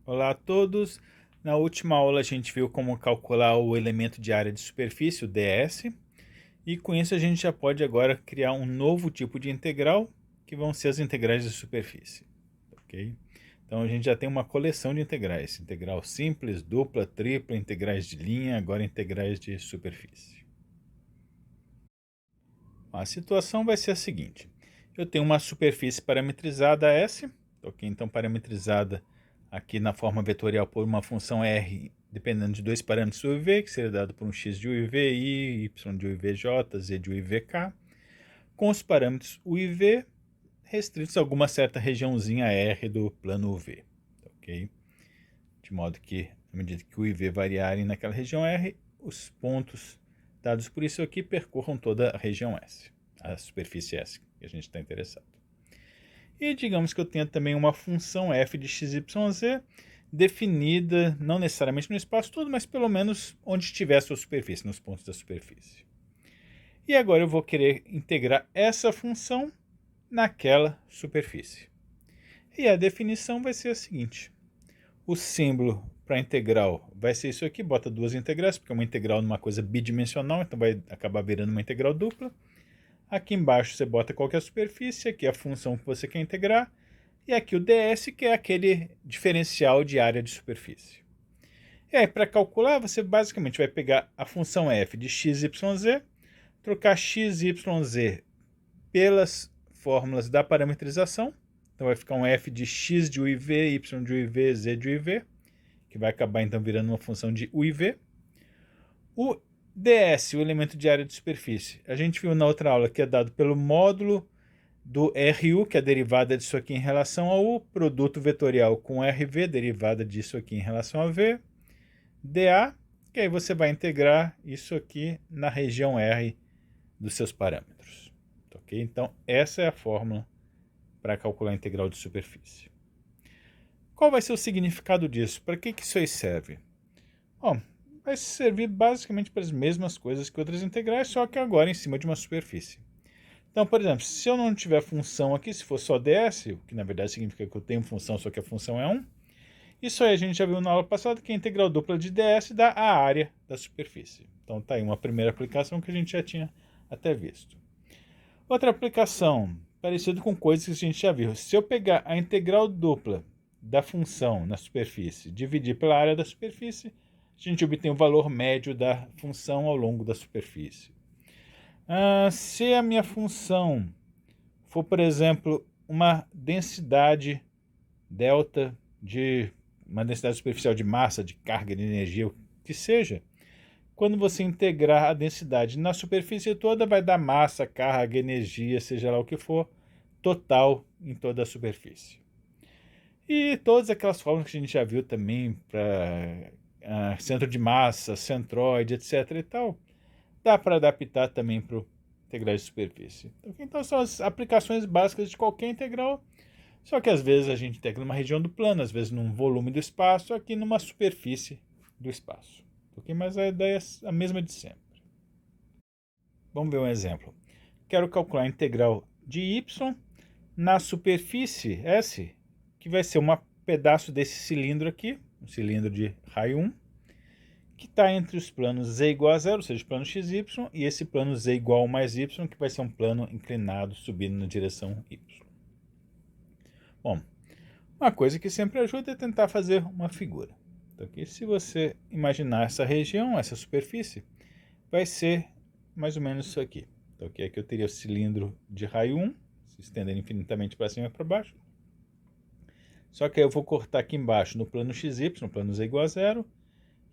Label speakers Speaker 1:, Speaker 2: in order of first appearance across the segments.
Speaker 1: Olá a todos. Na última aula a gente viu como calcular o elemento de área de superfície, o ds, e com isso a gente já pode agora criar um novo tipo de integral, que vão ser as integrais de superfície. Ok? Então a gente já tem uma coleção de integrais, integral simples, dupla, tripla, integrais de linha, agora integrais de superfície. A situação vai ser a seguinte: eu tenho uma superfície parametrizada S, ok? Então parametrizada aqui na forma vetorial por uma função R, dependendo de dois parâmetros u e v, que seria dado por um x de u e v, y de u e v, j, z de u e v, k, com os parâmetros u e v restritos a alguma certa regiãozinha R do plano UV, ok? De modo que, à medida que u e v variarem naquela região R, os pontos dados por isso aqui percorram toda a região S, a superfície S que a gente está interessado. E digamos que eu tenha também uma função f de x, y, z definida, não necessariamente no espaço todo, mas pelo menos onde estiver a sua superfície, nos pontos da superfície. E agora eu vou querer integrar essa função naquela superfície. E a definição vai ser a seguinte: o símbolo para integral vai ser isso aqui, bota duas integrais, porque é uma integral numa coisa bidimensional, então vai acabar virando uma integral dupla. Aqui embaixo você bota qualquer superfície, aqui a função que você quer integrar, e aqui o ds, que é aquele diferencial de área de superfície. E aí, para calcular, você basicamente vai pegar a função f de x, y, z, trocar x, y, z pelas fórmulas da parametrização, então vai ficar um f de x de u e v, y de u e v, z de u e v, que vai acabar então virando uma função de u e v. O ds, o elemento de área de superfície, a gente viu na outra aula que é dado pelo módulo do RU, que é a derivada disso aqui em relação ao U, produto vetorial com RV, derivada disso aqui em relação a V, dA, que aí você vai integrar isso aqui na região R dos seus parâmetros. Ok? Então, essa é a fórmula para calcular a integral de superfície. Qual vai ser o significado disso? Para que isso aí serve? Bom, vai servir basicamente para as mesmas coisas que outras integrais, só que agora em cima de uma superfície. Então, por exemplo, se eu não tiver função aqui, se for só ds, o que na verdade significa que eu tenho função, só que a função é 1, isso aí a gente já viu na aula passada, que a integral dupla de ds dá a área da superfície. Então tá aí uma primeira aplicação que a gente já tinha até visto. Outra aplicação, parecida com coisas que a gente já viu. Se eu pegar a integral dupla da função na superfície, dividir pela área da superfície, a gente obtém o valor médio da função ao longo da superfície. Se a minha função for, por exemplo, uma densidade delta de uma densidade superficial de massa, de carga, de energia, o que seja, quando você integrar a densidade na superfície toda, vai dar massa, carga, energia, seja lá o que for, total em toda a superfície. E todas aquelas fórmulas que a gente já viu também para centro de massa, centroide, etc. e tal, dá para adaptar também para o integral de superfície. Então são as aplicações básicas de qualquer integral, só que às vezes a gente integra numa região do plano, às vezes num volume do espaço, aqui numa superfície do espaço. Mas a ideia é a mesma de sempre. Vamos ver um exemplo. Quero calcular a integral de y na superfície S, que vai ser um pedaço desse cilindro aqui, um cilindro de raio 1, que está entre os planos z igual a zero, ou seja, o plano xy, e esse plano z igual a mais y, que vai ser um plano inclinado subindo na direção y. Bom, uma coisa que sempre ajuda é tentar fazer uma figura. Então, aqui, se você imaginar essa região, essa superfície, vai ser mais ou menos isso aqui. Então, aqui eu teria o cilindro de raio 1, se estendendo infinitamente para cima e para baixo. Só que aí eu vou cortar aqui embaixo no plano xy, no plano z igual a zero,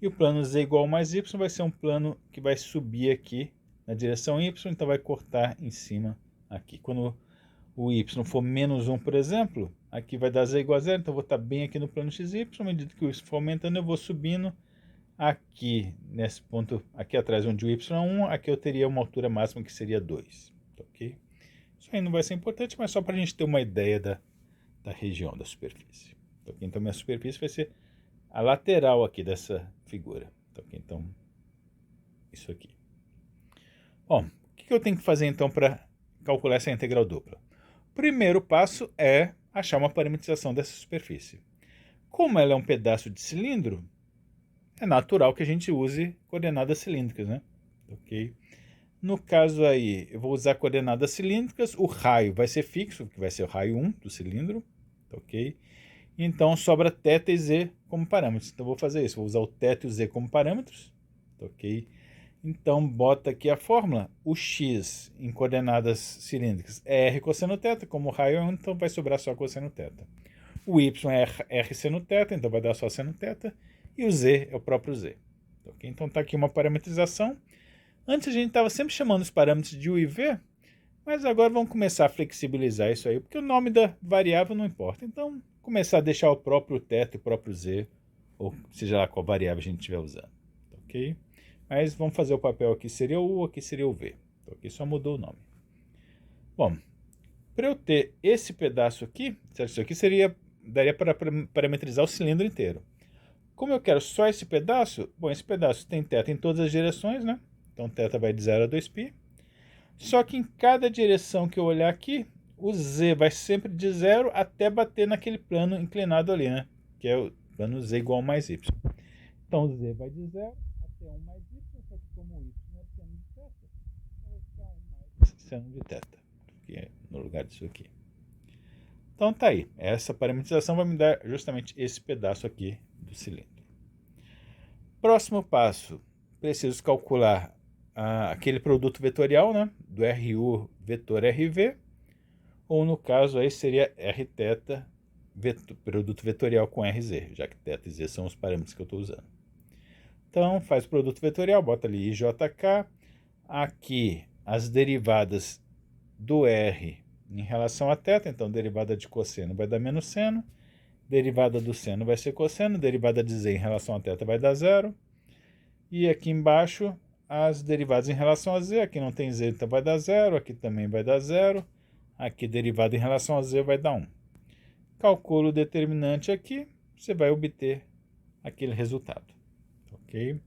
Speaker 1: e o plano z igual a mais y vai ser um plano que vai subir aqui na direção y, então vai cortar em cima aqui. Quando o y for menos 1, por exemplo, aqui vai dar z igual a zero, então eu vou estar bem aqui no plano xy, à medida que o y for aumentando, eu vou subindo aqui, nesse ponto, aqui atrás onde o y é 1, aqui eu teria uma altura máxima que seria 2, ok? Isso aí não vai ser importante, mas só para a gente ter uma ideia da região da superfície. Okay? Então minha superfície vai ser a lateral aqui dessa figura. Okay? Então, isso aqui. Bom, o que eu tenho que fazer então para calcular essa integral dupla? O primeiro passo é achar uma parametrização dessa superfície. Como ela é um pedaço de cilindro, é natural que a gente use coordenadas cilíndricas, né? Ok? No caso aí, eu vou usar coordenadas cilíndricas, o raio vai ser fixo, que vai ser o raio 1 do cilindro, ok? Então sobra θ e z como parâmetros. Então vou fazer isso, vou usar o θ e o z como parâmetros, ok? Então bota aqui a fórmula, o x em coordenadas cilíndricas é r cosseno θ, como o raio é 1, então vai sobrar só cosseno θ. O y é r seno θ, então vai dar só seno θ, e o z é o próprio z. Okay? Então está aqui uma parametrização. Antes a gente estava sempre chamando os parâmetros de u e v, mas agora vamos começar a flexibilizar isso aí, porque o nome da variável não importa. Então, começar a deixar o próprio θ e o próprio z, ou seja lá qual variável a gente estiver usando. Ok? Mas vamos fazer o papel aqui seria o u, aqui seria o v. Aqui só mudou o nome. Bom, para eu ter esse pedaço aqui, isso aqui daria para parametrizar o cilindro inteiro. Como eu quero só esse pedaço, bom, esse pedaço tem θ em todas as direções, né? Então θ vai de 0 a 2π. Só que em cada direção que eu olhar aqui, o z vai sempre de 0 até bater naquele plano inclinado ali, né? Que é o plano z igual a mais y. Então o z vai de 0 até 1 mais y, só que como o y é seno de θ, vai ficar 1 mais seno de θ, que é no lugar disso aqui. Então tá aí, essa parametrização vai me dar justamente esse pedaço aqui do cilindro. Próximo passo, preciso calcular aquele produto vetorial, né, do RU vetor RV, ou no caso aí seria Rθ produto vetorial com RZ, já que θ e z são os parâmetros que eu estou usando. Então faz o produto vetorial, bota ali IJK, aqui as derivadas do R em relação a θ, então derivada de cosseno vai dar menos seno, derivada do seno vai ser cosseno, derivada de z em relação a θ vai dar zero, e aqui embaixo as derivadas em relação a z, aqui não tem z, então vai dar zero, aqui também vai dar zero, aqui derivada em relação a z vai dar 1. Calcula o determinante aqui, você vai obter aquele resultado, ok?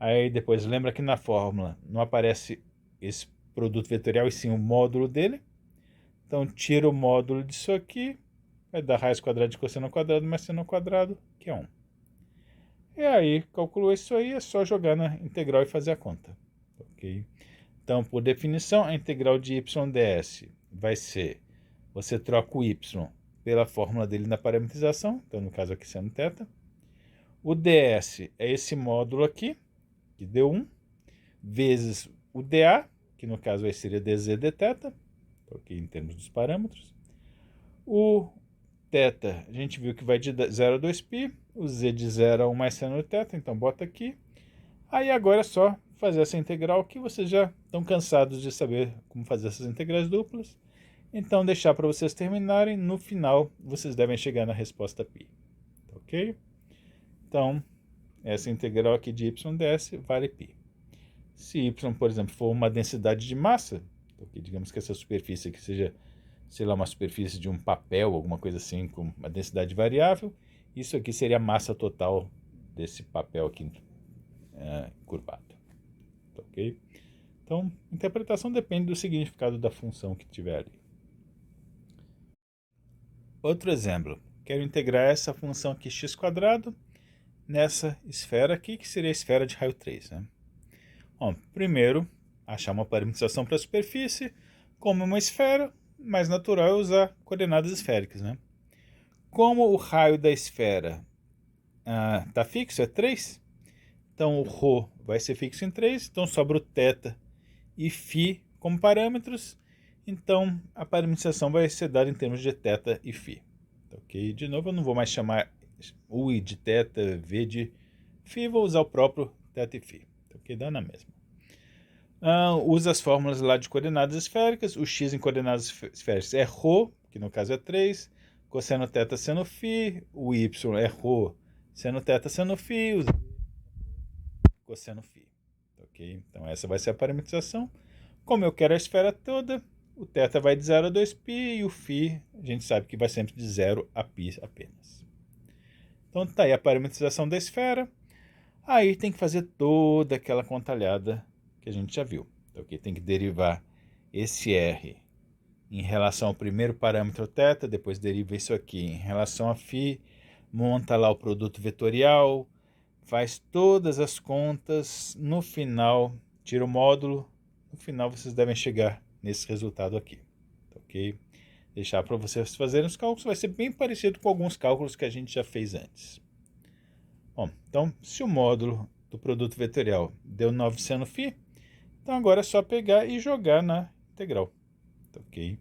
Speaker 1: Aí depois lembra que na fórmula não aparece esse produto vetorial e sim o módulo dele, então tira o módulo disso aqui, vai dar raiz quadrada de cosseno ao quadrado mais seno ao quadrado, que é 1. E aí, calculou isso aí, é só jogar na integral e fazer a conta. Ok? Então, por definição, a integral de y ds vai ser, você troca o y pela fórmula dele na parametrização, então no caso aqui sendo θ. O ds é esse módulo aqui, que deu 1, vezes o dA, que no caso aí seria dz dθ, ok, em termos dos parâmetros. O θ, a gente viu que vai de 0 a 2π, o z de 0 a 1 mais seno de θ, então bota aqui. Aí agora é só fazer essa integral que vocês já estão cansados de saber como fazer essas integrais duplas. Então deixar para vocês terminarem, no final vocês devem chegar na resposta π. Ok? Então, essa integral aqui de y ds vale π. Se y, por exemplo, for uma densidade de massa, okay, digamos que essa superfície aqui seja, sei lá, uma superfície de um papel, alguma coisa assim, com uma densidade variável, isso aqui seria a massa total desse papel aqui curvado. Ok? Então, interpretação depende do significado da função que tiver ali. Outro exemplo, quero integrar essa função aqui x² nessa esfera aqui, que seria a esfera de raio 3. Né? Bom, primeiro, achar uma parametrização para a superfície. Como é uma esfera, mais natural é usar coordenadas esféricas. Né? Como o raio da esfera está fixo, é 3, então o ρ vai ser fixo em 3, então sobra o θ e φ como parâmetros, então a parametrização vai ser dada em termos de θ e φ. Ok? De novo, eu não vou mais chamar u de θ, v de φ, vou usar o próprio θ e φ. Ok? Dá na mesma. Usa as fórmulas lá de coordenadas esféricas, o x em coordenadas esféricas é ρ, que no caso é 3, cosseno θ seno φ, o y é ρ seno θ seno φ, o z cosseno φ. Ok? Então essa vai ser a parametrização. Como eu quero a esfera toda, o θ vai de 0 a 2π e o φ a gente sabe que vai sempre de 0 a π apenas. Então tá aí a parametrização da esfera. Aí tem que fazer toda aquela contalhada que a gente já viu. Então aqui tem que derivar esse r em relação ao primeiro parâmetro θ, depois deriva isso aqui em relação a φ, monta lá o produto vetorial, faz todas as contas, no final tira o módulo, no final vocês devem chegar nesse resultado aqui, ok? Deixar para vocês fazerem os cálculos, vai ser bem parecido com alguns cálculos que a gente já fez antes. Bom, então se o módulo do produto vetorial deu 9 seno φ, então agora é só pegar e jogar na integral, ok?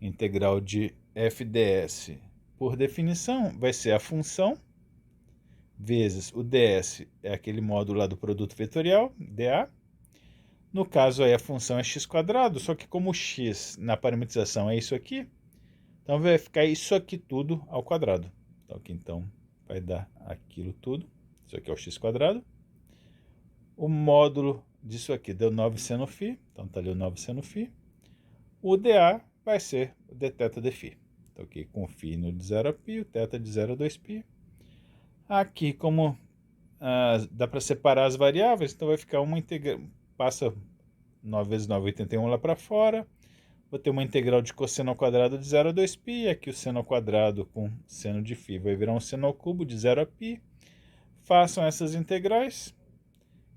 Speaker 1: Integral de f ds, por definição, vai ser a função vezes o ds, é aquele módulo lá do produto vetorial, dA. No caso aí a função é x², só que como o x na parametrização é isso aqui, então vai ficar isso aqui tudo ao quadrado. Então vai dar aquilo tudo, isso aqui é o x². O módulo disso aqui deu 9 seno φ, então está ali o 9 seno φ. O dA vai ser o dθ dφ. Ok, com φ no de 0 a π, o θ de 0 a 2π. Aqui, como dá para separar as variáveis, então vai ficar uma integral, passa 9 vezes 9, 81 lá para fora. Vou ter uma integral de cosseno ao quadrado de 0 a 2π, e aqui o seno ao quadrado com seno de φ vai virar um seno ao cubo de 0 a π. Façam essas integrais.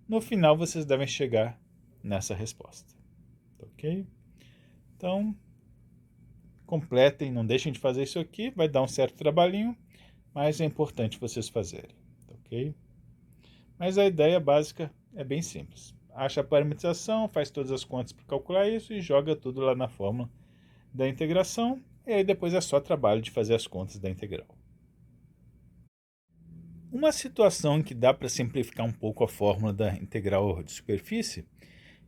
Speaker 1: No final, vocês devem chegar nessa resposta. Ok? Então, completem, não deixem de fazer isso aqui. Vai dar um certo trabalhinho, mas é importante vocês fazerem. Ok? Mas a ideia básica é bem simples. Acha a parametrização, faz todas as contas para calcular isso e joga tudo lá na fórmula da integração. E aí depois é só trabalho de fazer as contas da integral. Uma situação que dá para simplificar um pouco a fórmula da integral de superfície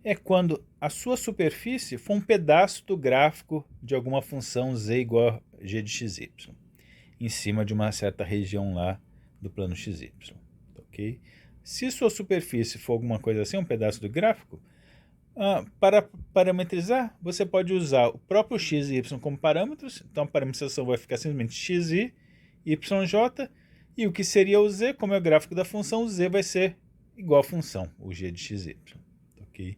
Speaker 1: é quando a sua superfície for um pedaço do gráfico de alguma função z igual a g de xy, em cima de uma certa região lá do plano xy. Ok? Se sua superfície for alguma coisa assim, um pedaço do gráfico, para parametrizar, você pode usar o próprio x e y como parâmetros. Então a parametrização vai ficar simplesmente xi, yj, e o que seria o z, como é o gráfico da função, o z vai ser igual à função, o g de xy. Ok?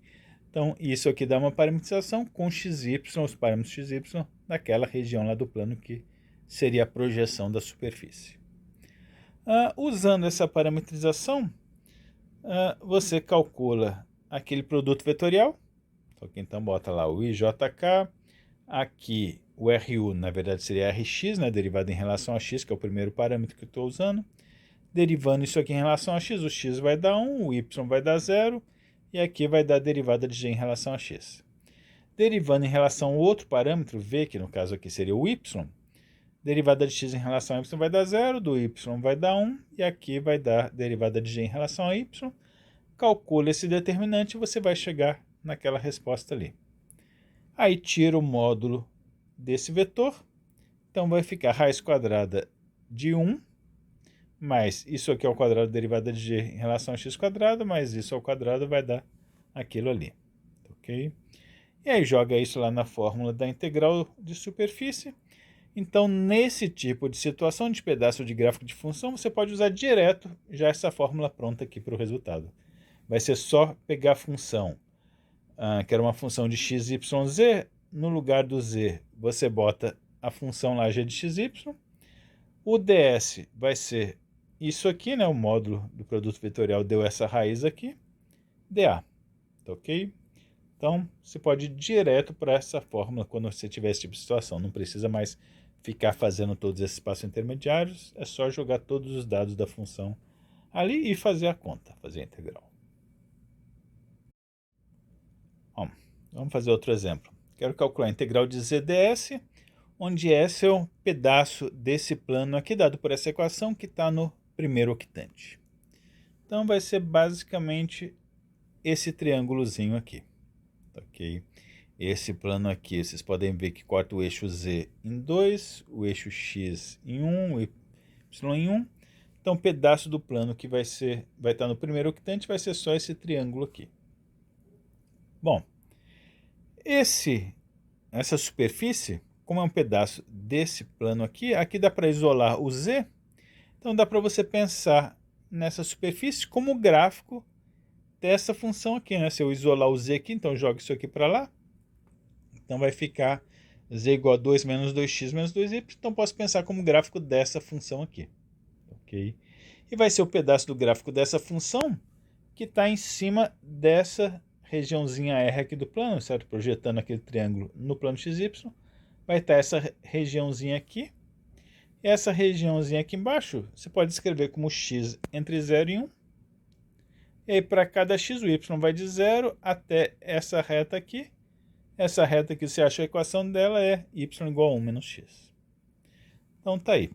Speaker 1: Então isso aqui dá uma parametrização com xy, os parâmetros xy, naquela região lá do plano que seria a projeção da superfície. Usando essa parametrização, você calcula aquele produto vetorial. Então bota lá o IJK, aqui o RU, na verdade seria RX, né, derivado em relação a x, que é o primeiro parâmetro que eu estou usando. Derivando isso aqui em relação a x, o x vai dar 1, o y vai dar 0, e aqui vai dar a derivada de g em relação a x. Derivando em relação ao outro parâmetro, v, que no caso aqui seria o y, derivada de x em relação a y vai dar 0, do y vai dar 1, e aqui vai dar derivada de g em relação a y. Calcula esse determinante e você vai chegar naquela resposta ali. Aí tira o módulo desse vetor, então vai ficar raiz quadrada de 1, mais isso aqui ao quadrado derivada de g em relação a x², mais isso ao quadrado vai dar aquilo ali. Ok? E aí joga isso lá na fórmula da integral de superfície. Então, nesse tipo de situação de pedaço de gráfico de função, você pode usar direto já essa fórmula pronta aqui para o resultado. Vai ser só pegar a função, que era uma função de x, y, z. No lugar do z, você bota a função lá g de xy. O ds vai ser isso aqui, né? O módulo do produto vetorial deu essa raiz aqui, dA. Ok? Então, você pode ir direto para essa fórmula quando você tiver esse tipo de situação. Não precisa mais ficar fazendo todos esses passos intermediários. É só jogar todos os dados da função ali e fazer a conta, fazer a integral. Bom, vamos fazer outro exemplo. Quero calcular a integral de zds, onde S é um pedaço desse plano aqui, dado por essa equação que está no primeiro octante. Então, vai ser basicamente esse triângulozinho aqui. Ok? Esse plano aqui, vocês podem ver que corta o eixo Z em 2, o eixo X em 1, o Y em 1. Então, um pedaço do plano que vai estar no primeiro octante vai ser só esse triângulo aqui. Bom, essa superfície, como é um pedaço desse plano aqui, aqui dá para isolar o Z. Então, dá para você pensar nessa superfície como o gráfico dessa função aqui, né? Se eu isolar o Z aqui, então eu jogo isso aqui para lá. Então vai ficar z igual a 2 menos 2x menos 2y. Então posso pensar como gráfico dessa função aqui. ok? E vai ser o pedaço do gráfico dessa função que está em cima dessa regiãozinha R aqui do plano, certo? Projetando aquele triângulo no plano XY, vai estar essa regiãozinha aqui. E essa regiãozinha aqui embaixo, você pode escrever como x entre 0 e 1. E aí, para cada x, o y vai de 0 até essa reta aqui. Essa reta aqui, você acha a equação dela é y igual a 1 menos x. Então tá aí.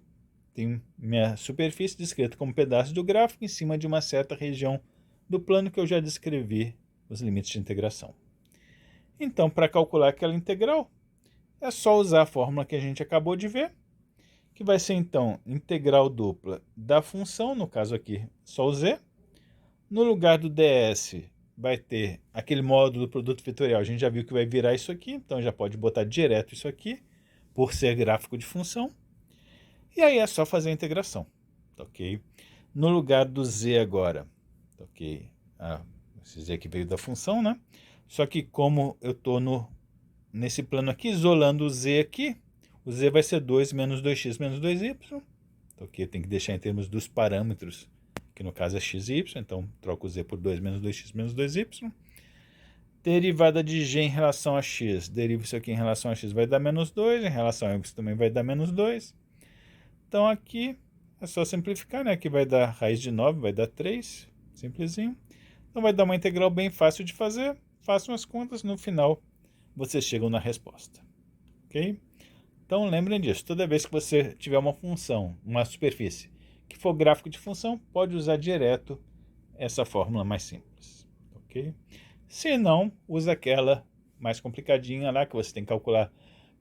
Speaker 1: Tem minha superfície descrita como pedaço do gráfico em cima de uma certa região do plano que eu já descrevi os limites de integração. Então, para calcular aquela integral, é só usar a fórmula que a gente acabou de ver, que vai ser então integral dupla da função, no caso aqui só o z. No lugar do ds vai ter aquele módulo do produto vetorial, a gente já viu que vai virar isso aqui, então já pode botar direto isso aqui, por ser gráfico de função. E aí é só fazer a integração, ok? No lugar do z agora, ok? Esse z aqui veio da função, né? Só que como eu estou nesse plano aqui, isolando o z aqui, o z vai ser 2 menos 2x menos 2y, ok? Tem que deixar em termos dos parâmetros, que no caso é x e y, então troco o z por 2 menos 2x menos 2y. Derivada de g em relação a x, deriva isso aqui em relação a x, vai dar menos 2, em relação a y também vai dar menos 2. Então aqui é só simplificar, né? Aqui vai dar raiz de 9, vai dar 3, simplesinho. Então vai dar uma integral bem fácil de fazer, façam as contas, no final vocês chegam na resposta, ok? Então lembrem disso, toda vez que você tiver uma função, uma superfície, que for gráfico de função, pode usar direto essa fórmula mais simples, ok? Se não, usa aquela mais complicadinha lá, que você tem que calcular,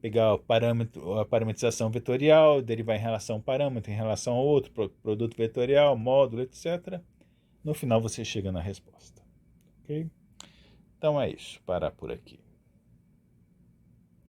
Speaker 1: pegar o parâmetro, a parametrização vetorial, derivar em relação a um parâmetro, em relação a outro, produto vetorial, módulo, etc. No final você chega na resposta, ok? Então é isso, parar por aqui.